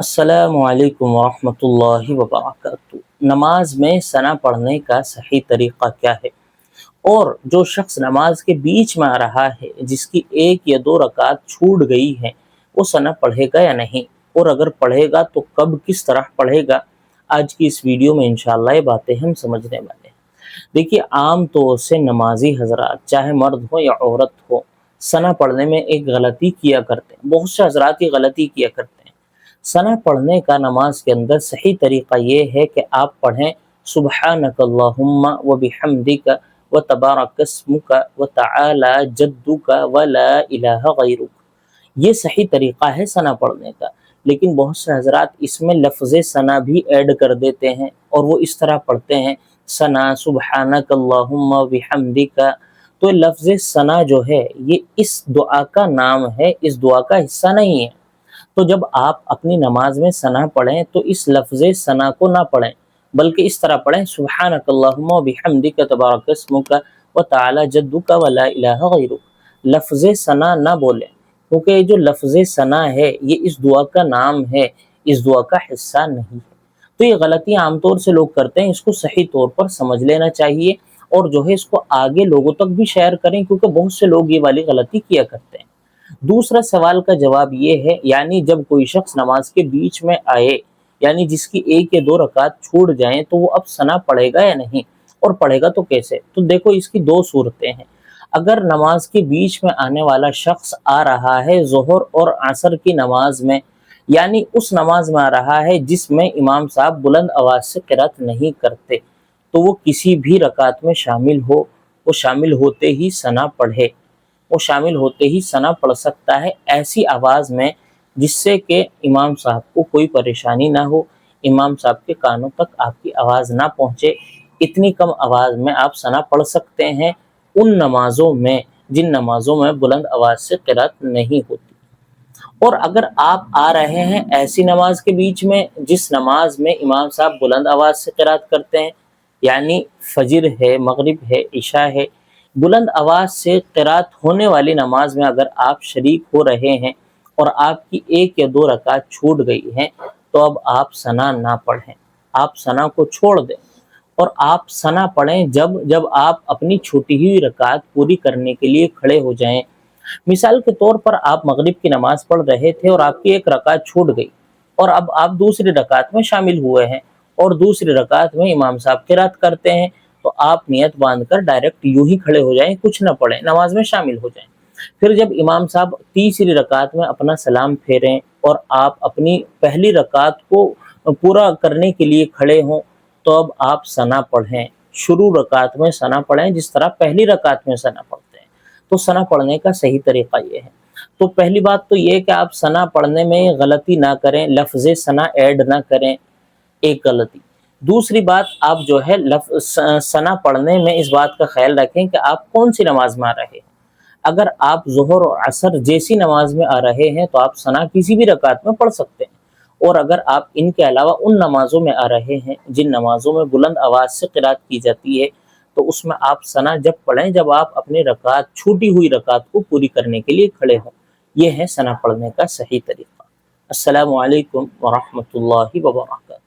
अस्सलामु अलैकुम वरहमतुल्लाहि वबरकातुहू। नमाज में सना पढ़ने का सही तरीक़ा क्या है? और जो शख्स नमाज के बीच में आ रहा है, जिसकी एक या दो रकात छूट गई है, वो सना पढ़ेगा या नहीं? और अगर पढ़ेगा तो कब, किस तरह पढ़ेगा? आज की इस वीडियो में इंशाअल्लाह ये बातें हम समझने वाले हैं। देखिए, आम तौर से नमाजी हजरात, चाहे मर्द हो या औरत हो, सना पढ़ने में एक गलती किया करते हैं। बहुत से हजरात ये गलती किया करते हैं। सना पढ़ने का नमाज के अंदर सही तरीक़ा ये है कि आप पढ़ें सुब्हानकल्लाहुम्मा व बिहम्दिका व तबारकस्मुका व तआला जद्दुका व ला इलाहा गैरुक। ये सही तरीक़ा है सना पढ़ने का। लेकिन बहुत से हजरात इसमें लफ्ज़ सना भी ऐड कर देते हैं और वो इस तरह पढ़ते हैं सना सुब्हानकल्लाहुम्मा व बिहम्दिका। तो लफ्ज़ सना जो है ये इस दुआ का नाम है, इस दुआ का हिस्सा नहीं है। तो जब आप अपनी नमाज में सना पढ़ें तो इस लफ्ज़ सना को ना पढ़ें, बल्कि इस तरह पढ़ें सुब्हानकल्लाहुम्मा व बिहम्दिका तबारकस्मुका व तआला जद्दुका व ला इलाहा गैरुक। लफ्ज़ सना ना बोलें, क्योंकि जो लफ्ज़ सना है ये इस दुआ का नाम है, इस दुआ का हिस्सा नहीं है। तो ये गलती आमतौर से लोग करते हैं, इसको सही तौर पर समझ लेना चाहिए और जो है इसको आगे लोगों तक भी शेयर करें, क्योंकि बहुत से लोग ये वाली गलती किया करते हैं। दूसरा सवाल का जवाब ये है, यानी जब कोई शख्स नमाज के बीच में आए, यानी जिसकी एक या दो रकात छूट जाएं, तो वो अब सना पढ़ेगा या नहीं, और पढ़ेगा तो कैसे? तो देखो, इसकी दो सूरतें हैं। अगर नमाज के बीच में आने वाला शख्स आ रहा है ज़ोहर और असर की नमाज में, यानी उस नमाज में आ रहा है जिसमें इमाम साहब बुलंद आवाज़ से क़िरात नहीं करते, तो वो किसी भी रकात में शामिल हो, वो शामिल होते ही सना पढ़े। वो शामिल होते ही सना पढ़ सकता है ऐसी आवाज़ में जिससे कि इमाम साहब को कोई परेशानी ना हो, इमाम साहब के कानों तक आपकी आवाज़ ना पहुँचे। इतनी कम आवाज़ में आप सना पढ़ सकते हैं उन नमाज़ों में जिन नमाज़ों में बुलंद आवाज़ से क़िरात नहीं होती। और अगर आप आ रहे हैं ऐसी नमाज के बीच में जिस नमाज में इमाम साहब बुलंद आवाज़ से क़िरात करते हैं, यानी फजर है, मगरिब है, इशा है, बुलंद आवाज़ से क़िरात होने वाली नमाज में अगर आप शरीक हो रहे हैं और आपकी एक या दो रकात छूट गई हैं, तो अब आप सना ना पढ़ें, आप सना को छोड़ दें और आप सना पढ़ें जब आप अपनी छूटी हुई रकात पूरी करने के लिए खड़े हो जाएं। मिसाल के तौर पर आप मगरिब की नमाज़ पढ़ रहे थे और आपकी एक रकात छूट गई और अब आप दूसरी रकात में शामिल हुए हैं और दूसरी रकात में इमाम साहब क़िरात करते हैं, तो आप नियत बांधकर डायरेक्ट यूं ही खड़े हो जाएं, कुछ ना पढ़ें, नमाज में शामिल हो जाएं। फिर जब इमाम साहब तीसरी रकात में अपना सलाम फेरें और आप अपनी पहली रकात को पूरा करने के लिए खड़े हों, तो अब आप सना पढ़ें, शुरू रकात में सना पढ़ें जिस तरह पहली रकात में सना पढ़ते हैं। तो सना पढ़ने का सही तरीक़ा ये है। तो पहली बात तो ये कि आप सना पढ़ने में गलती ना करें, लफ्ज़ सना ऐड ना करें, एक गलती। दूसरी बात, आप जो है सना पढ़ने में इस बात का ख्याल रखें कि आप कौन सी नमाज में आ रहे हैं। अगर आप ज़ोहर और असर जैसी नमाज में आ रहे हैं तो आप सना किसी भी रकात में पढ़ सकते हैं, और अगर आप इनके अलावा उन नमाज़ों में आ रहे हैं जिन नमाज़ों में बुलंद आवाज़ से क़िरात की जाती है, तो उसमें आप सना जब पढ़ें जब आप अपनी रकात, छूटी हुई रकात को पूरी करने के लिए खड़े हों। यह है सना पढ़ने का सही तरीक़ा। अस्सलामु अलैकुम वरहमतुल्लाहि वबरकातुहू।